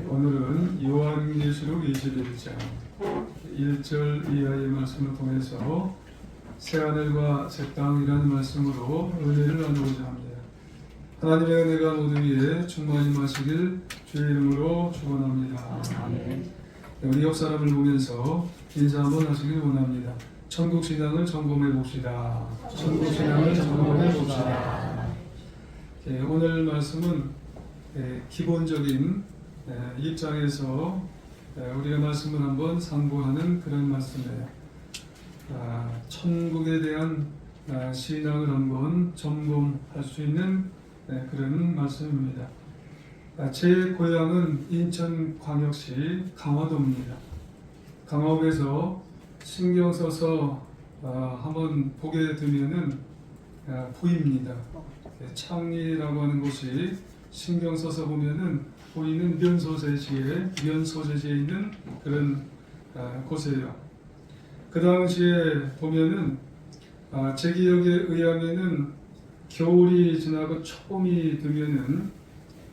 오늘은 요한계시록 21장 1절 이하의 말씀을 통해서 새하늘과 새 땅이라는 말씀으로 은혜를 나누고자 합니다. 하나님의 은혜가 모두 위에 충만히 마시길 주의 이름으로 축원합니다. 우리 옆 사람을 보면서 인사 한번 하시길 원합니다. 천국 신앙을 점검해 봅시다. 천국 신앙을 점검해 봅시다. 오늘 말씀은 기본적인 입장에서 우리가 말씀을 한번 상고하는 그런 말씀이에요. 천국에 대한 신앙을 한번 점검할 수 있는 그런 말씀입니다. 제 고향은 인천광역시 강화도입니다. 강화도에서 신경 써서 한번 보게 되면은 보입니다. 창리라고 하는 곳이 신경 써서 보면은 보이는 면소재지에 있는 그런 곳이에요. 그 당시에 보면은 제 기억에 의하면은 겨울이 지나고 초봄이 되면은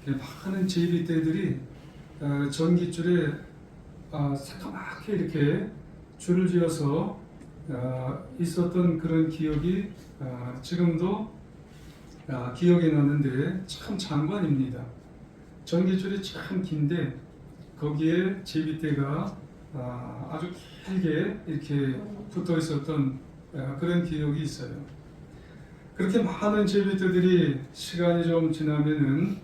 많은 제비떼들이 전깃줄에 새까맣게 이렇게 줄을 지어서 있었던 그런 기억이 지금도 기억이 나는데 참 장관입니다. 전깃줄이 참 긴데 거기에 제비떼가 아주 길게 이렇게 붙어 있었던 그런 기억이 있어요. 그렇게 많은 제비떼들이 시간이 좀 지나면은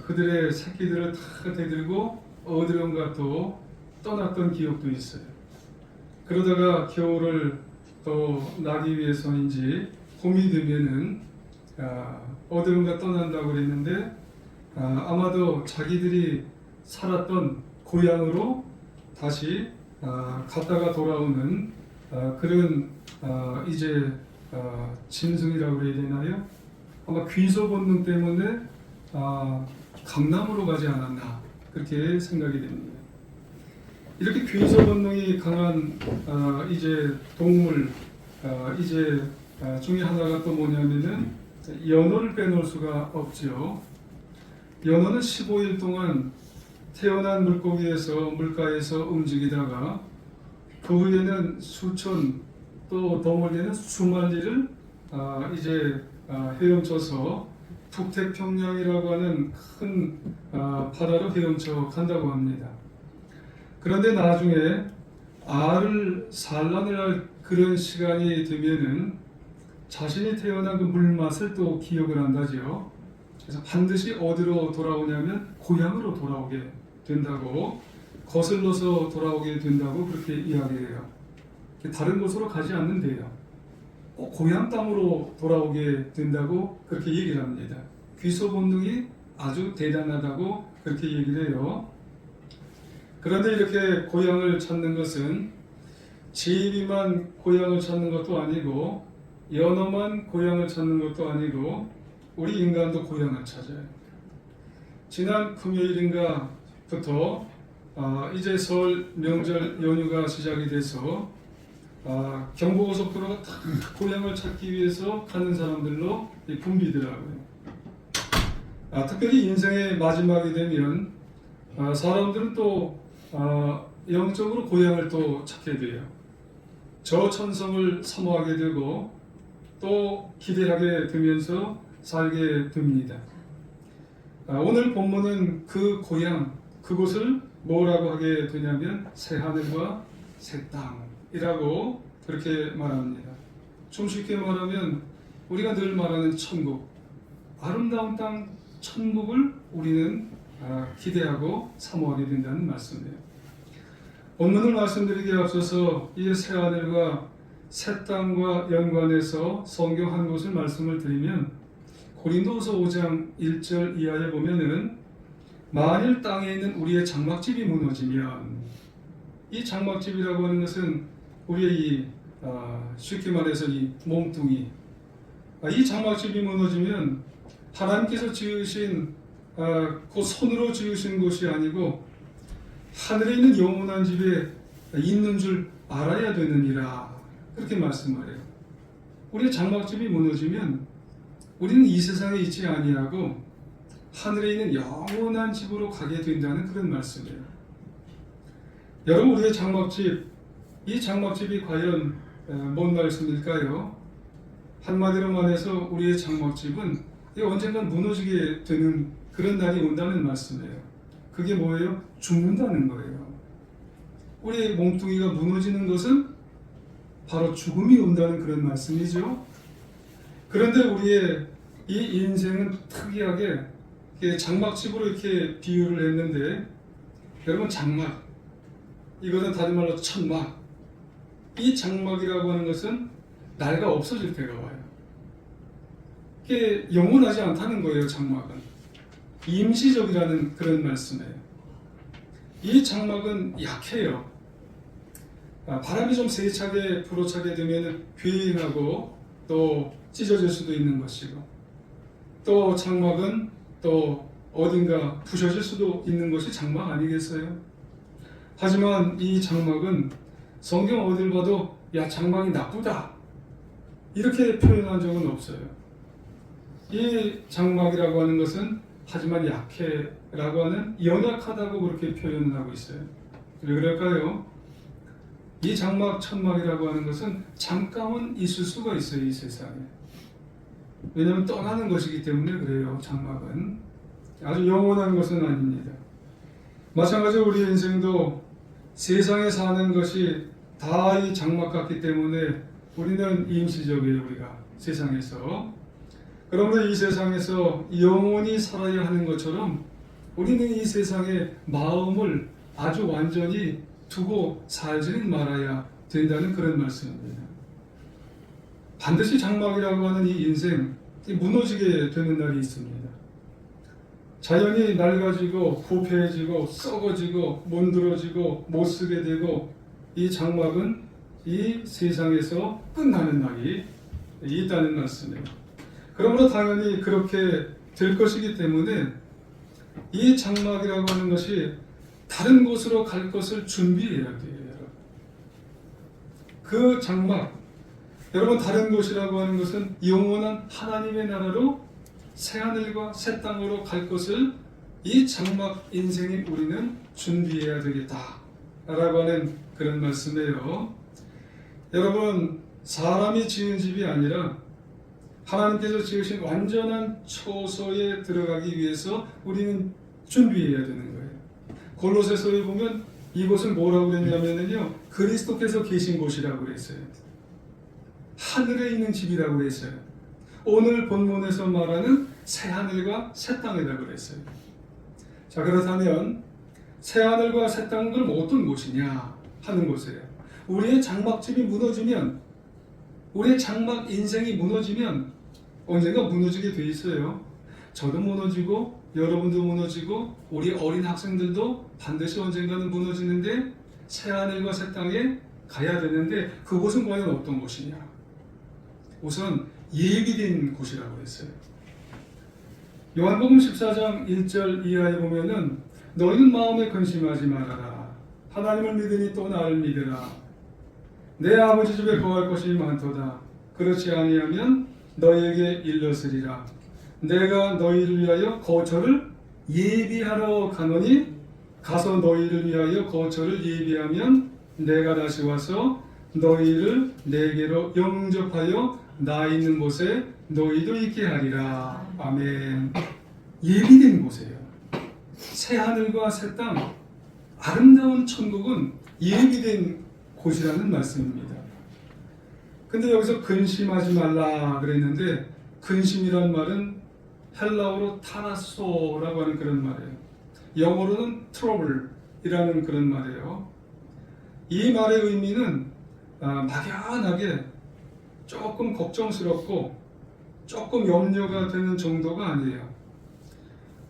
그들의 새끼들을 다 데리고 어디론가 또 떠났던 기억도 있어요. 그러다가 겨울을 또 나기 위해서인지 봄이 되면은 어디론가 떠난다고 그랬는데 아마도 자기들이 살았던 고향으로 다시 갔다가 돌아오는 그런 이제 짐승이라고 그래야 되나요? 아마 귀소 본능 때문에 강남으로 가지 않았나 그렇게 생각이 됩니다. 이렇게 귀소 본능이 강한 이제 동물 이제 중에 하나가 또 뭐냐면은 연어를 빼놓을 수가 없죠. 연어는 15일 동안 태어난 물고기에서 물가에서 움직이다가 그 후에는 수천 또 더 멀리는 수만리를 이제 헤엄쳐서 북태평양이라고 하는 큰 바다로 헤엄쳐 간다고 합니다. 그런데 나중에 알을 산란을 할 그런 시간이 되면은 자신이 태어난 그 물맛을 또 기억을 한다죠. 그래서 반드시 어디로 돌아오냐면 고향으로 돌아오게 된다고, 거슬러서 돌아오게 된다고 그렇게 이야기해요. 다른 곳으로 가지 않는데요. 꼭 고향 땅으로 돌아오게 된다고 그렇게 얘기를 합니다. 귀소 본능이 아주 대단하다고 그렇게 얘기를 해요. 그런데 이렇게 고향을 찾는 것은 제비만 고향을 찾는 것도 아니고 연어만 고향을 찾는 것도 아니고 우리 인간도 고향을 찾아요. 지난 금요일인가부터 이제 설 명절 연휴가 시작이 돼서 경부고속도로가 다 고향을 찾기 위해서 가는 사람들로 붐비더라고요. 특별히 인생의 마지막이 되면 사람들은 또 영적으로 고향을 또 찾게 돼요. 저 천성을 사모하게 되고 또 기대하게 되면서 살게 됩니다. 오늘 본문은 그 고향, 그곳을 뭐라고 하게 되냐면 새하늘과 새 땅이라고 그렇게 말합니다. 좀 쉽게 말하면 우리가 늘 말하는 천국, 아름다운 땅 천국을 우리는 기대하고 사모하게 된다는 말씀이에요. 본문을 말씀드리기에 앞서서 이 새하늘과 새 땅과 연관해서 성경 한 곳을 말씀을 드리면 고린도서 5장 1절 이하에 보면은 만일 땅에 있는 우리의 장막집이 무너지면, 이 장막집이라고 하는 것은 우리의 이 쉽게 말해서 이 몸뚱이, 이 장막집이 무너지면 하나님께서 지으신 그 손으로 지으신 곳이 아니고 하늘에 있는 영원한 집에 있는 줄 알아야 되느니라 그렇게 말씀하래요. 우리의 장막집이 무너지면 우리는 이 세상에 있지 아니하고 하늘에 있는 영원한 집으로 가게 된다는 그런 말씀이에요. 여러분, 우리의 장막집, 이 장막집이 과연 뭔 말씀일까요? 한마디로 말해서 우리의 장막집은 언젠간 무너지게 되는 그런 날이 온다는 말씀이에요. 그게 뭐예요? 죽는다는 거예요. 우리의 몸뚱이가 무너지는 것은 바로 죽음이 온다는 그런 말씀이죠. 그런데 우리의 이 인생은 특이하게 장막집으로 이렇게 비유를 했는데, 여러분, 장막, 이것은 다른 말로 천막, 이 장막이라고 하는 것은 날가 없어질 때가 와요. 이게 영원하지 않다는 거예요. 장막은 임시적이라는 그런 말씀이에요. 이 장막은 약해요. 바람이 좀 세차게 불어차게 되면 휘행하고 또 찢어질 수도 있는 것이고, 또 장막은 또 어딘가 부셔질 수도 있는 것이 장막 아니겠어요? 하지만 이 장막은 성경 어딜 봐도 야, 장막이 나쁘다 이렇게 표현한 적은 없어요. 이 장막이라고 하는 것은 하지만 약해라고 하는 연약하다고 그렇게 표현을 하고 있어요. 왜 그럴까요? 이 장막, 천막이라고 하는 것은 잠깐은 있을 수가 있어요, 이 세상에. 왜냐하면 떠나는 것이기 때문에 그래요. 장막은 아주 영원한 것은 아닙니다. 마찬가지로 우리 인생도 세상에 사는 것이 다 이 장막 같기 때문에 우리는 임시적이에요. 우리가 세상에서. 그러므로 이 세상에서 영원히 살아야 하는 것처럼 우리는 이 세상에 마음을 아주 완전히 두고 살지는 말아야 된다는 그런 말씀입니다. 반드시 장막이라고 하는 이 인생, 무너지게 되는 날이 있습니다. 자연이 낡아지고 부패해지고 썩어지고 문드러지고 못쓰게 되고, 이 장막은 이 세상에서 끝나는 날이 있다는 말씀이에요. 그러므로 당연히 그렇게 될 것이기 때문에 이 장막이라고 하는 것이 다른 곳으로 갈 것을 준비해야 돼요. 그 장막, 여러분, 다른 곳이라고 하는 것은 영원한 하나님의 나라로 새하늘과 새 땅으로 갈 것을 이 장막 인생인 우리는 준비해야 되겠다라고 하는 그런 말씀이에요. 여러분, 사람이 지은 집이 아니라 하나님께서 지으신 완전한 초소에 들어가기 위해서 우리는 준비해야 되는 거예요. 골로새서에 보면 이곳을 뭐라고 그랬냐면요, 그리스도께서 계신 곳이라고 그랬어요. 하늘에 있는 집이라고 그랬어요. 오늘 본문에서 말하는 새 하늘과 새 땅이라고 그랬어요. 자, 그렇다면 새 하늘과 새 땅은 그럼 어떤 곳이냐 하는 곳이에요. 우리의 장막집이 무너지면, 우리의 장막 인생이 무너지면 언젠가 무너지게 돼 있어요. 저도 무너지고 여러분도 무너지고 우리 어린 학생들도 반드시 언젠가는 무너지는데 새 하늘과 새 땅에 가야 되는데, 그곳은 과연 어떤 곳이냐? 우선 예비된 곳이라고 했어요. 요한복음 14장 1절 이하에 보면은 너희는 마음에 근심하지 말아라. 하나님을 믿으니 또 나를 믿으라. 내 아버지 집에 거할 것이 많도다. 그렇지 아니하면 너희에게 일렀으리라. 내가 너희를 위하여 거처를 예비하러 가노니 가서 너희를 위하여 거처를 예비하면 내가 다시 와서 너희를 내게로 영접하여 나 있는 곳에 너희도 있게 하리라. 아멘. 예비된 곳이에요. 새 하늘과 새 땅, 아름다운 천국은 예비된 곳이라는 말씀입니다. 근데 여기서 근심하지 말라 그랬는데, 근심이란 말은 헬라어로 타나소라고 하는 그런 말이에요. 영어로는 trouble이라는 그런 말이에요. 이 말의 의미는 막연하게 조금 걱정스럽고 조금 염려가 되는 정도가 아니에요.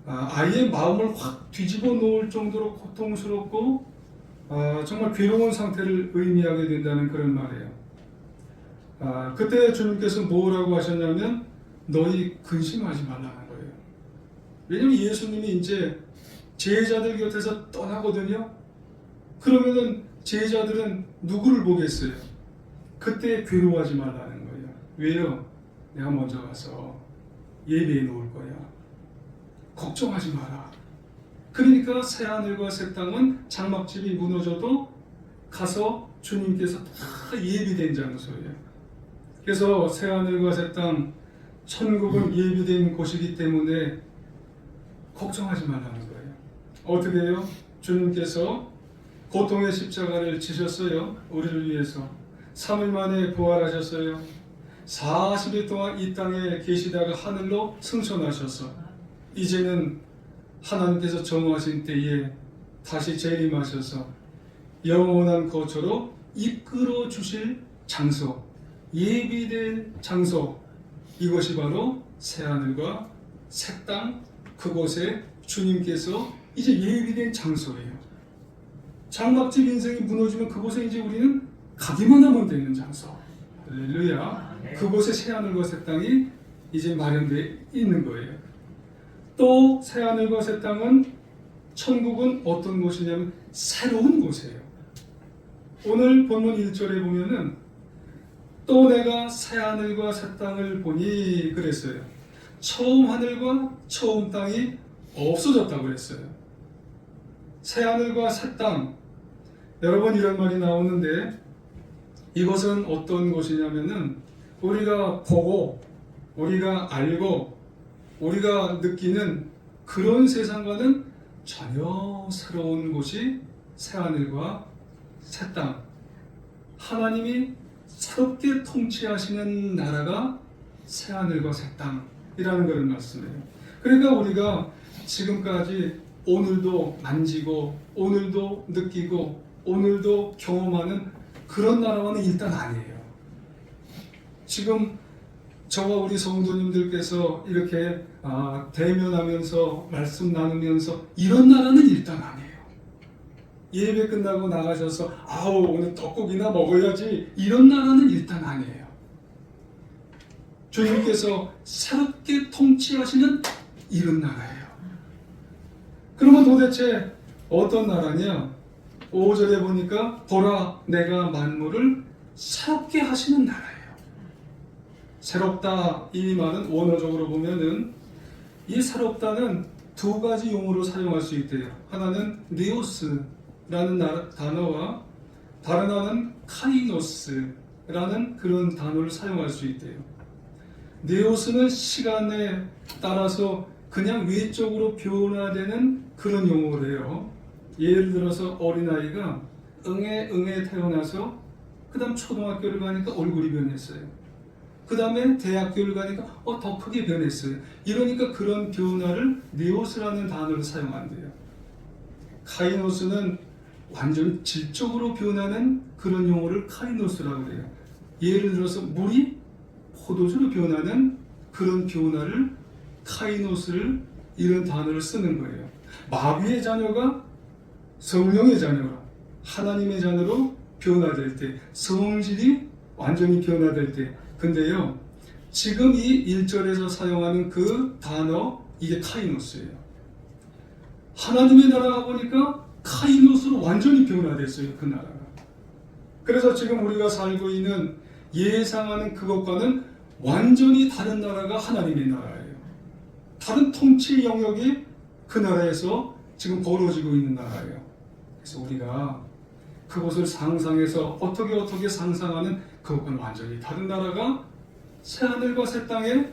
아이의 마음을 확 뒤집어 놓을 정도로 고통스럽고 정말 괴로운 상태를 의미하게 된다는 그런 말이에요. 그때 주님께서 뭐라고 하셨냐면 너희 근심하지 말라는 거예요. 왜냐하면 예수님이 이제 제자들 곁에서 떠나거든요. 그러면은 제자들은 누구를 보겠어요? 그때 괴로워하지 말라는 거예요. 왜요? 내가 먼저 가서 예배해 놓을 거야. 걱정하지 마라. 그러니까 새하늘과 새 땅은 장막집이 무너져도 가서 주님께서 다 예비된 장소예요. 그래서 새하늘과 새 땅, 천국은 예비된 곳이기 때문에 걱정하지 말라는 거예요. 어떻게 해요? 주님께서 고통의 십자가를 지셨어요. 우리를 위해서. 3일 만에 부활하셨어요. 40일 동안 이 땅에 계시다가 하늘로 승천하셔서 이제는 하나님께서 정하신 때에 다시 재림하셔서 영원한 거처로 이끌어 주실 장소, 예비된 장소, 이것이 바로 새하늘과 새 땅, 그곳에 주님께서 이제 예비된 장소예요. 장막집 인생이 무너지면 그곳에 이제 우리는 가기만 하면 되는 장소. 할렐루야. 그곳에 새하늘과 새 땅이 이제 마련되어 있는 거예요. 또 새하늘과 새 땅은, 천국은 어떤 곳이냐면 새로운 곳이에요. 오늘 본문 1절에 보면은 또 내가 새하늘과 새 땅을 보니 그랬어요. 처음 하늘과 처음 땅이 없어졌다고 그랬어요. 새하늘과 새 땅, 여러 번 이런 말이 나오는데 이것은 어떤 곳이냐면은 우리가 보고 우리가 알고 우리가 느끼는 그런 세상과는 전혀 새로운 곳이 새하늘과 새 땅, 하나님이 새롭게 통치하시는 나라가 새하늘과 새 땅이라는 그런 말씀이에요. 그러니까 우리가 지금까지 오늘도 만지고 오늘도 느끼고 오늘도 경험하는 그런 나라와는 일단 아니에요. 지금 저와 우리 성도님들께서 이렇게 대면하면서 말씀 나누면서 이런 나라는 일단 아니에요. 예배 끝나고 나가셔서 아우 오늘 떡국이나 먹어야지, 이런 나라는 일단 아니에요. 주님께서 새롭게 통치하시는 이런 나라예요. 그러면 도대체 어떤 나라냐? 5절에 보니까 보라 내가 만물을 새롭게 하시는 나라예요. 새롭다, 이 말은 원어적으로 보면은 이 새롭다는 두 가지 용어로 사용할 수 있대요. 하나는 네오스라는 단어와 다른 하나는 카이노스라는 그런 단어를 사용할 수 있대요. 네오스는 시간에 따라서 그냥 외적으로 변화되는 그런 용어래요. 예를 들어서 어린아이가 응애 태어나서 그 다음 초등학교를 가니까 얼굴이 변했어요. 그 다음에 대학교를 가니까 더 크게 변했어요. 이러니까 그런 변화를 네오스라는 단어를 사용한대요. 카이노스는 완전 질적으로 변하는 그런 용어를 카이노스라고 해요. 예를 들어서 물이 포도주로 변하는 그런 변화를 카이노스를, 이런 단어를 쓰는 거예요. 마귀의 자녀가 성령의 자녀로, 하나님의 자녀로 변화될 때, 성질이 완전히 변화될 때. 근데요, 지금 이 1절에서 사용하는 그 단어, 이게 카이노스예요. 하나님의 나라가 보니까 카이노스로 완전히 변화됐어요, 그 나라가. 그래서 지금 우리가 살고 있는 예상하는 그것과는 완전히 다른 나라가 하나님의 나라예요. 다른 통치 영역이 그 나라에서 지금 벌어지고 있는 나라예요. 그래서 우리가 그것을 상상해서 어떻게 상상하는 그것과는 완전히 다른 나라가 새하늘과 새 땅에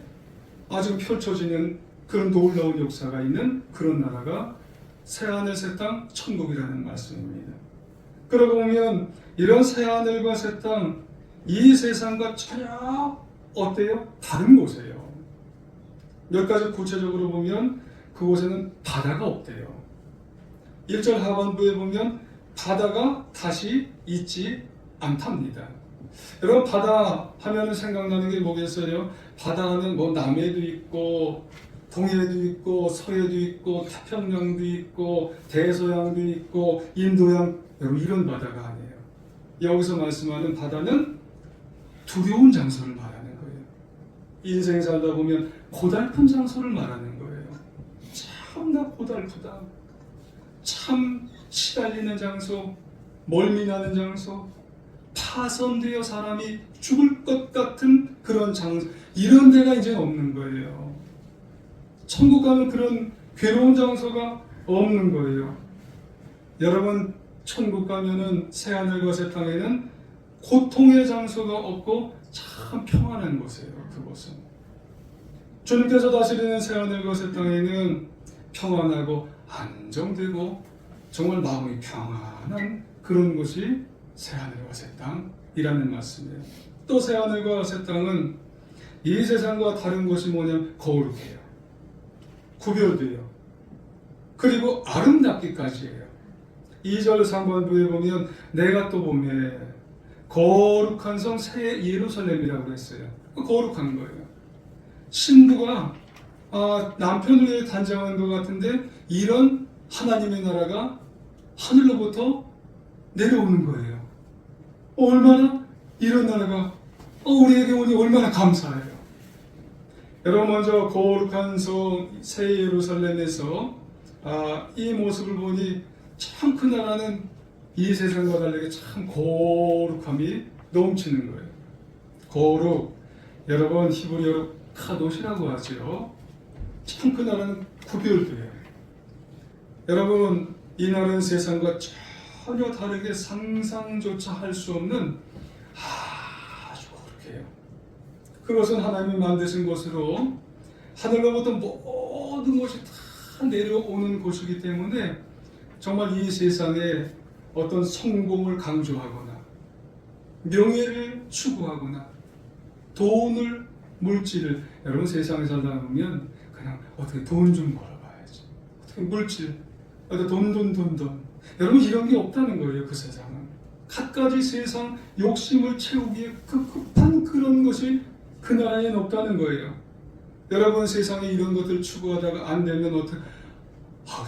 아주 펼쳐지는 그런 놀라운 역사가 있는 그런 나라가 새하늘 새 땅 천국이라는 말씀입니다. 그러고 보면 이런 새하늘과 새 땅, 이 세상과 전혀 어때요? 다른 곳이에요. 몇 가지 구체적으로 보면 그곳에는 바다가 없대요. 1절 하반부에 보면 바다가 다시 있지 않답니다. 여러분, 바다 하면 생각나는 게 뭐겠어요? 바다 하면 뭐 남해도 있고 동해도 있고 서해도 있고 태평양도 있고 대서양도 있고 인도양, 여러분 이런 바다가 아니에요. 여기서 말씀하는 바다는 두려운 장소를 말하는 거예요. 인생 살다 보면 고달픈 장소를 말하는 거예요. 참나 고달프다. 참 시달리는 장소, 멀미나는 장소, 파손되어 사람이 죽을 것 같은 그런 장소, 이런 데가 이제 없는 거예요. 천국 가면 그런 괴로운 장소가 없는 거예요. 여러분 천국 가면은 새하늘과 새 땅에는 고통의 장소가 없고 참 평안한 곳이에요. 그곳은 주님께서 다스리는 새하늘과 새 땅에는 평안하고 안정되고 정말 마음이 평안한 그런 곳이 새하늘과 새 땅이라는 말씀이에요. 또 새하늘과 새 땅은 이 세상과 다른 것이 뭐냐면 거룩해요. 구별돼요. 그리고 아름답기까지 해요. 2절 상반부에 보면 내가 또 보매 거룩한 성 새 예루살렘이라고 했어요. 거룩한 거예요. 신부가 남편을 위해 단장한 것 같은데 이런 하나님의 나라가 하늘로부터 내려오는 거예요. 얼마나 이런 나라가 우리에게 오니 얼마나 감사해요. 여러분 먼저 거룩한 성 새 예루살렘에서 이 모습을 보니 참 그 나라는 이 세상과 다르게 참 거룩함이 넘치는 거예요. 거룩, 여러분 히브리어로 카도시라고 하죠. 참 그 나라는 구별돼요. 여러분 이 나라는 세상과 전혀 다르게 상상조차 할 수 없는 아주 거룩해요. 그것은 하나님이 만드신 것으로 하늘로부터 모든 것이 다 내려오는 곳이기 때문에 정말 이 세상에 어떤 성공을 강조하거나 명예를 추구하거나 돈을 물질을 여러분 세상에 살다 보면 그냥 어떻게 돈 좀 벌어봐야지 어떻게 물질 돈 여러분 이런 게 없다는 거예요. 그 세상은 갖가지 세상 욕심을 채우기에 급급한 그런 것이 그 나라에는 없다는 거예요. 여러분 세상에 이런 것들 추구하다가 안 되면 어떻게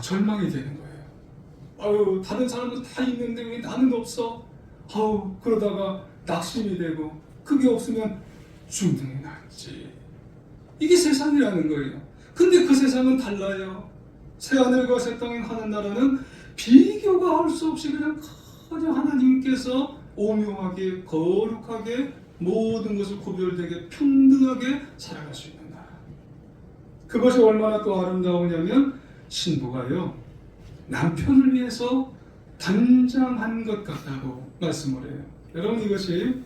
절망이 되는 거예요. 다른 사람은 다 있는데 왜 나는 없어? 그러다가 낙심이 되고 그게 없으면 중등이 났지. 이게 세상이라는 거예요. 근데 그 세상은 달라요. 새하늘과 새 땅에 하는 나라는 비교가 할 수 없이 그냥 하나님께서 오묘하게 거룩하게 모든 것을 구별되게 평등하게 살아갈 수 있는 나라. 그것이 얼마나 또 아름다우냐면 신부가요 남편을 위해서 단장한 것 같다고 말씀을 해요. 여러분 이것이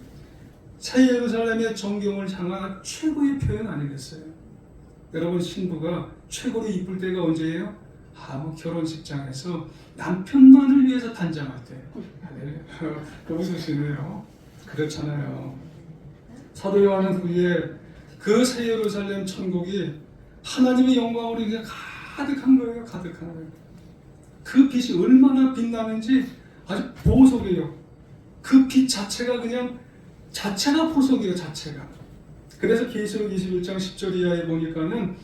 새 예루살렘의 정경을 향한 최고의 표현 아니겠어요? 여러분 신부가 최고로 이쁠 때가 언제예요? 결혼식장에서 남편만을 위해서 단장할 때. 웃으시네요. 그렇잖아요. 사도 요한은 후에 그 새 예루살렘 천국이 하나님의 영광으로 이게 가득한 거예요. 가득한 거예요. 그 빛이 얼마나 빛나는지 아주 보석이에요. 그 빛 자체가 그냥 자체가 보석이에요. 자체가. 그래서 계시록 21장 10절 이하에 보니까는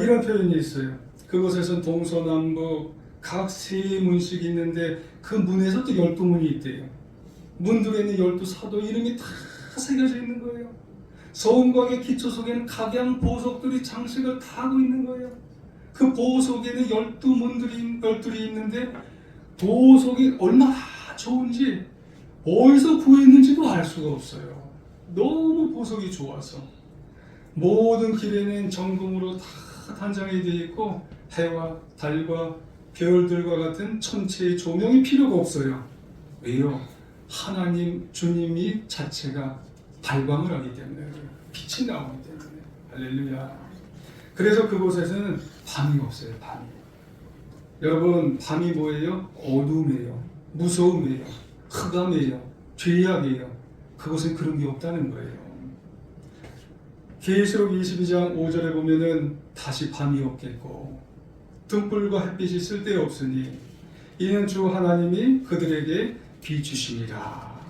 이런 표현이 있어요. 그곳에선 동서남북 각 세 문씩이 있는데 그 문에서 또 12문이 있대요. 문들에 있는 12사도 이름이 다 새겨져 있는 거예요. 성곽의 기초 속에는 각양 보석들이 장식을 다 하고 있는 거예요. 그 보석에는 12문들이 있는데 보석이 얼마나 좋은지 어디서 구했는지도 알 수가 없어요. 너무 보석이 좋아서 모든 길에는 정금으로 다 단장이 되어 있고 해와 달과 별들과 같은 천체의 조명이 필요가 없어요. 왜요? 하나님 주님이 자체가 발광을 하기 때문에 빛이 나오기 때문에 할렐루야. 그래서 그곳에서는 밤이 없어요. 밤이. 여러분 밤이 뭐예요? 어둠이에요. 무서움이에요. 흑암이에요. 죄악이에요. 그곳에 그런 게 없다는 거예요. 계시록 22장 5절에 보면은 다시 밤이 없겠고 등불과 햇빛이 쓸데없으니 이는 주 하나님이 그들에게 비추심이라.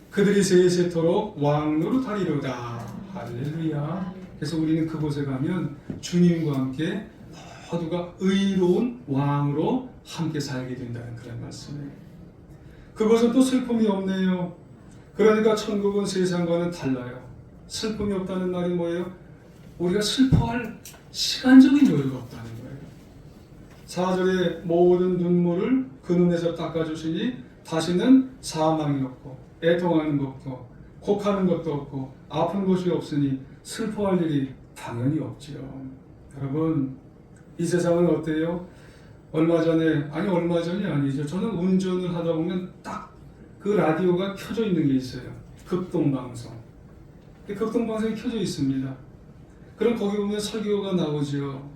그들이 세세토록 왕노릇하리로다. 할렐루야. 그래서 우리는 그곳에 가면 주님과 함께 모두가 의로운 왕으로 함께 살게 된다는 그런 말씀이에요. 그것은 또 슬픔이 없네요. 그러니까 천국은 세상과는 달라요. 슬픔이 없다는 말이 뭐예요? 우리가 슬퍼할 시간적인 여유가 없다는 거예요. 4절에 모든 눈물을 그 눈에서 닦아주시니 다시는 사망이 없고 애통하는 것도 곡하는 것도 없고 아픈 것이 없으니 슬퍼할 일이 당연히 없지요. 여러분 이 세상은 어때요? 얼마 전이 아니죠. 저는 운전을 하다 보면 딱 그 라디오가 켜져 있는 게 있어요. 극동방송. 극동방송이 켜져 있습니다. 그럼 거기 보면 설교가 나오죠.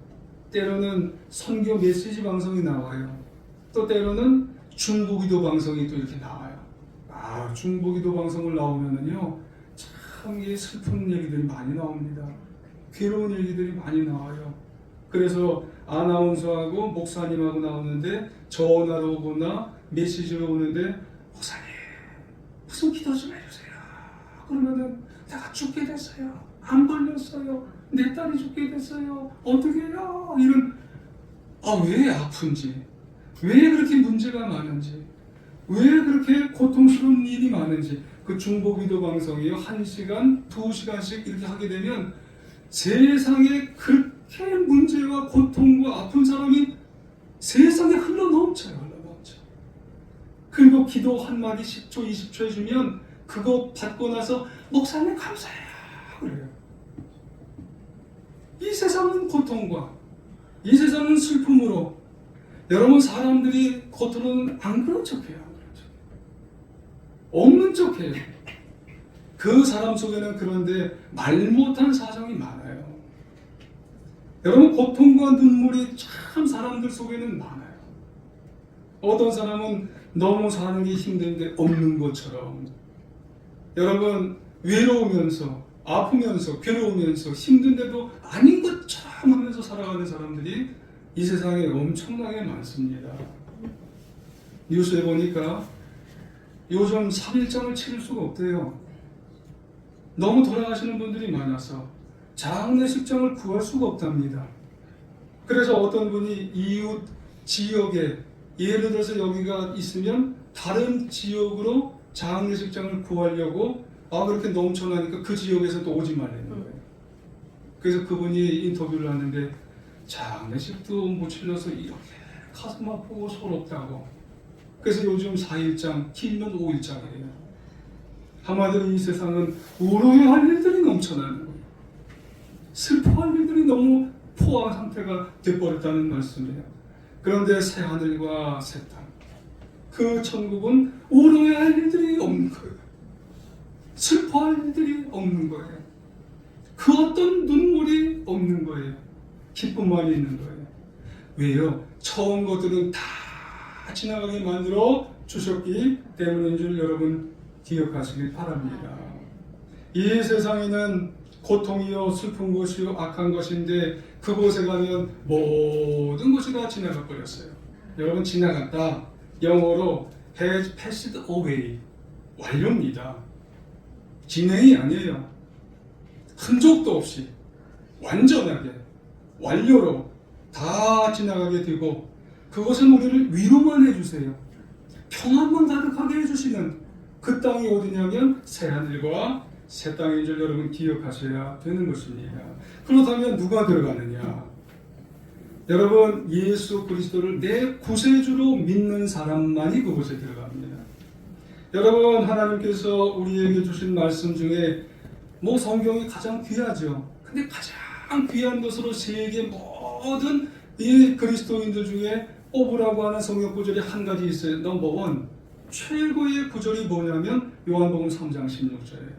때로는 선교 메시지 방송이 나와요. 또 때로는 중보기도 방송이 또 이렇게 나와요. 중보기도 방송을 나오면은요, 참 슬픈 얘기들이 많이 나옵니다. 괴로운 얘기들이 많이 나와요. 그래서 아나운서하고 목사님하고 나오는데 전화로 오거나 메시지로 오는데, 목사님 무슨 기도 좀 해주세요. 그러면은 내가 죽게 됐어요. 안 걸렸어요. 내 딸이 죽게 됐어요. 어떻게 해요? 이런, 왜 아픈지, 왜 그렇게 문제가 많은지, 왜 그렇게 고통스러운 일이 많은지, 그 중보기도 방송이요, 1시간, 2시간씩 이렇게 하게 되면 세상에 그렇게 문제와 고통과 아픈 사람이 세상에 흘러넘쳐요. 그리고 기도 한마디 10초, 20초 해주면 그거 받고 나서 목사님 감사해요. 그래요. 이 세상은 고통과 이 세상은 슬픔으로 여러분 사람들이 겉으로는 안 그런 척해요. 없는 척해요. 그 사람 속에는 그런데 말 못한 사정이 많아요. 여러분 고통과 눈물이 참 사람들 속에는 많아요. 어떤 사람은 너무 사는 게 힘든데 없는 것처럼, 여러분 외로우면서 아프면서 괴로우면서 힘든데도 아닌 것처럼 하면서 살아가는 사람들이 이 세상에 엄청나게 많습니다. 뉴스에 보니까 요즘 3일장을 치를 수가 없대요. 너무 돌아가시는 분들이 많아서 장례식장을 구할 수가 없답니다. 그래서 어떤 분이 이웃 지역에, 예를 들어서 여기가 있으면 다른 지역으로 장례식장을 구하려고 그렇게 넘쳐나니까 그 지역에서 또 오지 말라는 거예요. 그래서 그분이 인터뷰를 하는데 장례식도 못 치러서 이렇게 가슴 아프고 서럽다고. 그래서 요즘 4일장, 길면 5일장이에요. 한마디로 이 세상은 울어야 할 일들이 넘쳐나는 거예요. 슬퍼할 일들이 너무 포화 상태가 돼버렸다는 말씀이에요. 그런데 새 하늘과 새 땅, 그 천국은 울어야 할 일들이 없는 거예요. 슬퍼할 일들이 없는 거예요. 그 어떤 눈물이 없는 거예요. 기쁨만 있는 거예요. 왜요? 처음 것들은 다 지나가게 만들어 주셨기 때문인 줄 여러분 기억하시길 바랍니다. 이 세상에는 고통이요, 슬픈 것이요, 악한 것인데 그곳에 가면 모든 것이 다 지나가 버렸어요. 여러분, 지나갔다, 영어로 has passed away, 완료입니다. 진행이 아니에요. 흔적도 없이 완전하게 완료로 다 지나가게 되고, 그것은 우리를 위로만 해주세요. 평안만 가득하게 해주시는 그 땅이 어디냐면 새하늘과 새 땅인 줄 여러분 기억하셔야 되는 것입니다. 그렇다면 누가 들어가느냐? 여러분, 예수 그리스도를 내 구세주로 믿는 사람만이 그곳에 들어갑니다. 여러분, 하나님께서 우리에게 주신 말씀 중에 성경이 가장 귀하죠. 근데 가장 귀한 것으로 세계 모든 이 그리스도인들 중에 꼽으라고 하는 성경 구절이 한 가지 있어요. 넘버 1, 최고의 구절이 뭐냐면 요한복음 3장 16절이에요.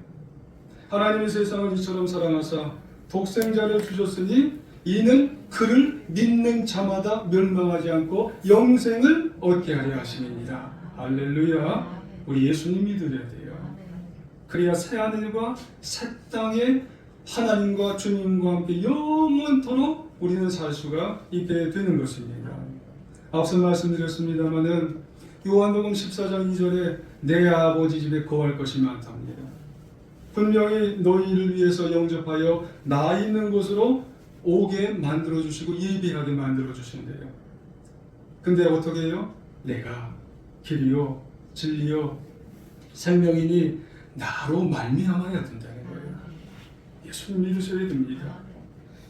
하나님이 세상을 이처럼 사랑하사 독생자를 주셨으니 이는 그를 믿는 자마다 멸망하지 않고 영생을 얻게 하려 하심입니다. 할렐루야. 우리 예수님 믿으려야 돼요. 그래야 새하늘과 새 땅에 하나님과 주님과 함께 영원토록 우리는 살 수가 있게 되는 것입니다. 앞서 말씀드렸습니다마는 요한복음 14장 2절에 내 아버지 집에 거할 것이 많답니다. 분명히 너희를 위해서 영접하여 나 있는 곳으로 오게 만들어주시고 예비하게 만들어주신대요. 근데 어떻게 해요? 내가 길이요 진리요 생명이니 나로 말미암아야 된다는 거예요. 예수님 믿으셔야 됩니다.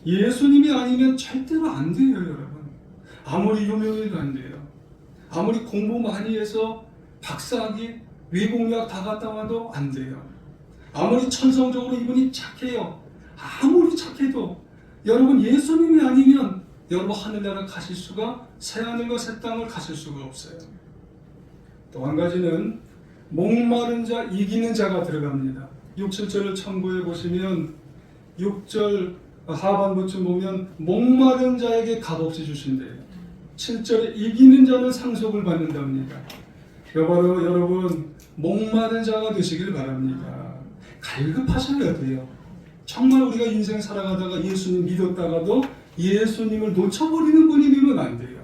예수님이 아니면 절대로 안 돼요, 여러분. 아무리 유명해도 안 돼요. 아무리 공부 많이 해서 박사학위, 외국유학 다 갔다 와도 안 돼요. 아무리 천성적으로 이분이 착해요. 아무리 착해도 여러분 예수님이 아니면 여러분 하늘나라 가실 수가, 새하늘과 새 땅을 가실 수가 없어요. 또 한 가지는 목마른 자, 이기는 자가 들어갑니다. 6, 7절을 참고해 보시면 6절 하반부쯤 보면 목마른 자에게 값없이 주신대요. 7절에 이기는 자는 상속을 받는답니다. 바로 여러분 목마른 자가 되시길 바랍니다. 갈급하셔야 돼요. 정말 우리가 인생 살아가다가 예수님 믿었다가도 예수님을 놓쳐버리는 분이 되면 안 돼요.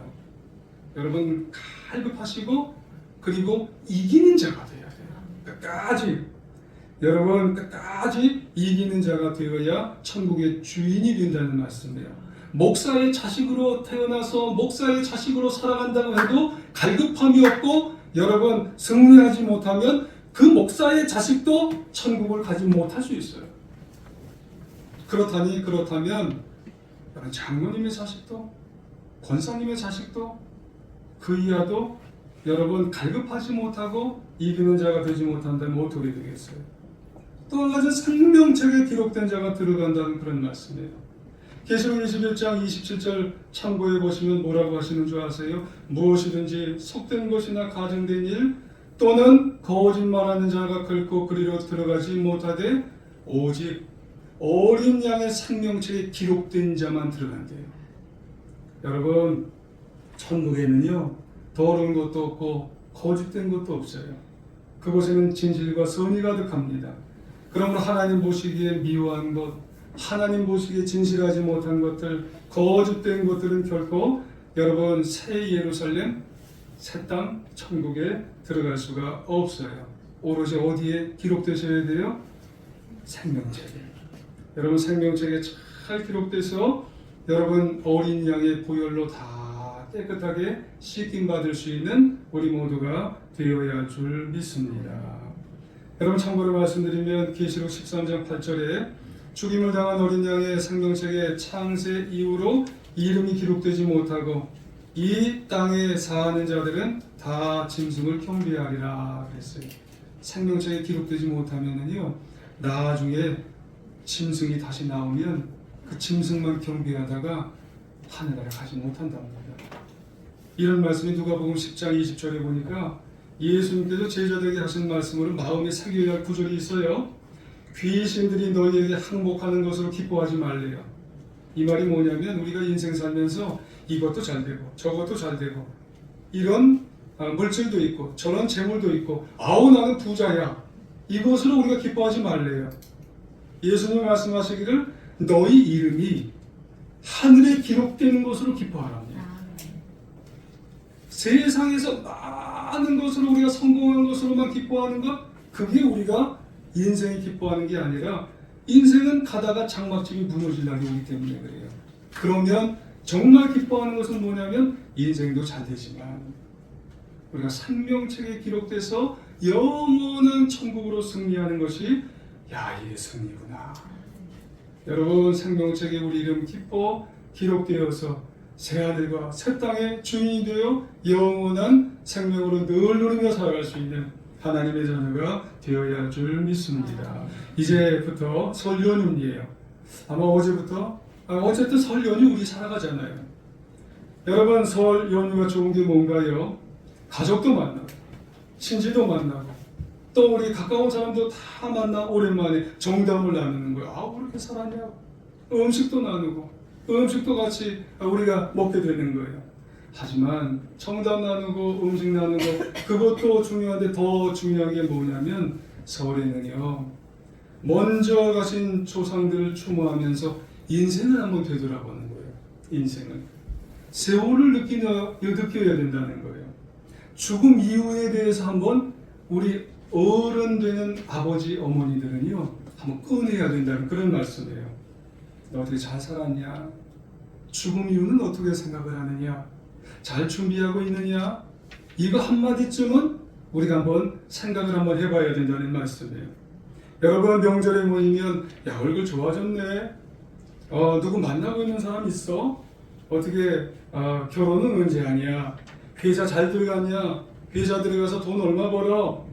여러분 갈급하시고 그리고 이기는 자가 돼야 돼요. 끝까지 여러분 끝까지 이기는 자가 되어야 천국의 주인이 된다는 말씀이에요. 목사의 자식으로 태어나서 목사의 자식으로 살아간다고 해도 갈급함이 없고 여러분 승리하지 못하면 그 목사의 자식도 천국을 가지 못할 수 있어요. 그렇다면 장로님의 자식도 권사님의 자식도 그 이하도 여러분 갈급하지 못하고 이기는 자가 되지 못한다면 어떻게 되겠어요? 또 한 가지 생명책에 기록된 자가 들어간다는 그런 말씀이에요. 계시록 21장 27절 참고해 보시면 뭐라고 하시는 줄 아세요? 무엇이든지 속된 것이나 가증된 일 또는 거짓말하는 자가 결코 그리로 들어가지 못하되 오직 어린 양의 생명책에 기록된 자만 들어간대요. 여러분 천국에는요 더러운 것도 없고 거짓된 것도 없어요. 그곳에는 진실과 선이 가득합니다. 그러므로 하나님 보시기에 미워한 것, 하나님 보시기에 진실하지 못한 것들, 거짓된 것들은 결코 여러분 새 예루살렘, 새 땅, 천국에 들어갈 수가 없어요. 오로지 어디에 기록되셔야 돼요? 생명책에. 여러분 생명책에 잘 기록돼서 여러분 어린 양의 보혈로 다 깨끗하게 씻김 받을 수 있는 우리 모두가 되어야 할 줄 믿습니다. 여러분 참고로 말씀드리면 계시록 13장 8절에 죽임을 당한 어린 양의 생명책에 창세 이후로 이름이 기록되지 못하고 이 땅에 사는 자들은 다 짐승을 경배하리라 그랬어요. 생명책에 기록되지 못하면은요 나중에 짐승이 다시 나오면 그 짐승만 경배하다가 하늘나라 가지 못한답니다. 이런 말씀이 누가복음 10장 20절에 보니까 예수님께서 제자들에게 하신 말씀으로 마음에 새겨야 할 구절이 있어요. 귀신들이 너희에게 항복하는 것으로 기뻐하지 말래요. 이 말이 뭐냐면 우리가 인생 살면서 이것도 잘 되고 저것도 잘 되고 이런 물질도 있고 저런 재물도 있고 아우 나는 부자야 이것으로 우리가 기뻐하지 말래요. 예수님 말씀하시기를 너희 이름이 하늘에 기록되는 것으로 기뻐하랍니다. 세상에서 많은 것으로 우리가 성공한 것으로만 기뻐하는 것 그게 우리가 인생이 기뻐하는 게 아니라 인생은 가다가 장막집이 무너질 날이 오기 때문에 그래요. 그러면 정말 기뻐하는 것은 뭐냐면 인생도 잘 되지만 우리가 생명책에 기록돼서 영원한 천국으로 승리하는 것이 야 이게 승리구나. 여러분 생명책에 우리 이름 기록되어서 새하늘과 새 땅의 주인이 되어 영원한 생명으로 늘 누리며 살아갈 수 있는 하나님의 자녀가 되어야 할 줄 믿습니다. 이제부터 설 연휴이에요. 아마 어제부터 어쨌든 설 연휴 우리 살아가잖아요. 여러분 설 연휴가 좋은 게 뭔가요? 가족도 만나고 친지도 만나고 또 우리 가까운 사람도 다 만나 오랜만에 정담을 나누는 거예요. 아, 왜 이렇게 살았냐고. 음식도 나누고 음식도 같이 우리가 먹게 되는 거예요. 하지만 정담 나누고 음식 나누고 그것도 중요한데 더 중요한 게 뭐냐면 설에는요. 먼저 가신 조상들을 추모하면서 인생을 한번 되돌아보는 거예요. 인생을. 세월을 느껴야 된다는 거예요. 죽음 이후에 대해서 한번 우리 어른 되는 아버지 어머니들은요 한번 꺼내야 된다는 그런 말씀이에요. 너 어떻게 잘 살았냐? 죽음 이후는 어떻게 생각을 하느냐? 잘 준비하고 있느냐? 이거 한마디쯤은 우리가 한번 생각을 한번 해봐야 된다는 말씀이에요. 여러분 명절에 모이면 야 얼굴 좋아졌네. 누구 만나고 있는 사람 있어? 어떻게 결혼은 언제 하냐? 회사 잘 들어갔냐? 회사 들어가서 돈 얼마 벌어?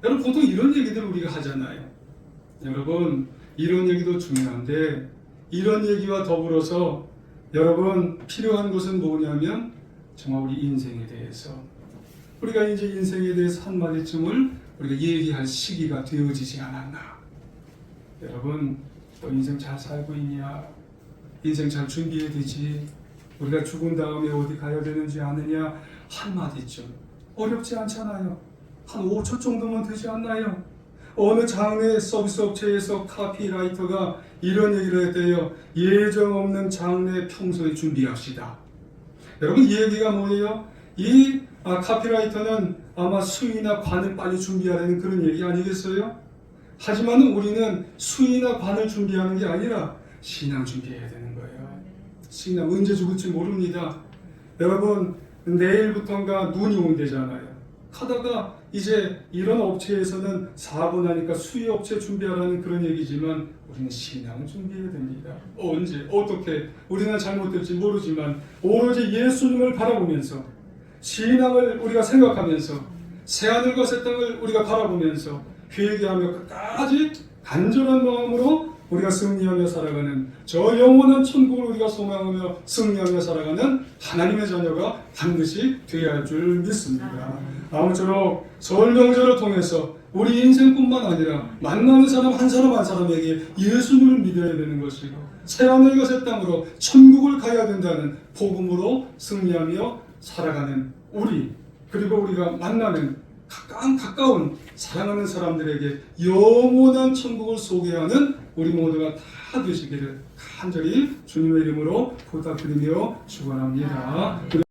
여러분 보통 이런 얘기들 우리가 하잖아요. 여러분 이런 얘기도 중요한데 이런 얘기와 더불어서 여러분, 필요한 것은 뭐냐면 정말 우리 인생에 대해서, 우리가 이제 인생에 대해서 한마디쯤을 우리가 얘기할 시기가 되어지지 않았나. 여러분, 너 인생 잘 살고 있냐? 인생 잘 준비해야 되지. 우리가 죽은 다음에 어디 가야 되는지 아느냐? 한마디쯤. 어렵지 않잖아요. 한 5초 정도면 되지 않나요? 어느 장래 서비스 업체에서 카피라이터가 이런 얘기를 했대요. 예정 없는 장래 평소에 준비합시다. 여러분, 이 얘기가 뭐예요? 이 카피라이터는 아마 수의나 관을 빨리 준비하라는 그런 얘기 아니겠어요? 하지만 우리는 수의나 관을 준비하는 게 아니라 신앙 준비해야 되는 거예요. 신앙 언제 죽을지 모릅니다. 여러분, 내일부터인가 눈이 온대잖아요. 하다가 이제 이런 업체에서는 사고 나니까 수의 업체 준비하라는 그런 얘기지만 우리는 신앙 준비해야 됩니다. 언제 어떻게 우리는 잘못될지 모르지만 오로지 예수님을 바라보면서 신앙을 우리가 생각하면서 새하늘과 새 땅을 우리가 바라보면서 회개하며 끝까지 간절한 마음으로 우리가 승리하며 살아가는 저 영원한 천국을 우리가 소망하며 승리하며 살아가는 하나님의 자녀가 반드시 되어야 할 줄 믿습니다. 아무쪼록 설 명절을 통해서 우리 인생뿐만 아니라 만나는 사람 한 사람 한 사람에게 예수님을 믿어야 되는 것이고 새하늘과 새 땅으로 천국을 가야 된다는 복음으로 승리하며 살아가는 우리, 그리고 우리가 만나는 가까운 사랑하는 사람들에게 영원한 천국을 소개하는 우리 모두가 다 되시기를 간절히 주님의 이름으로 부탁드리며 축원합니다.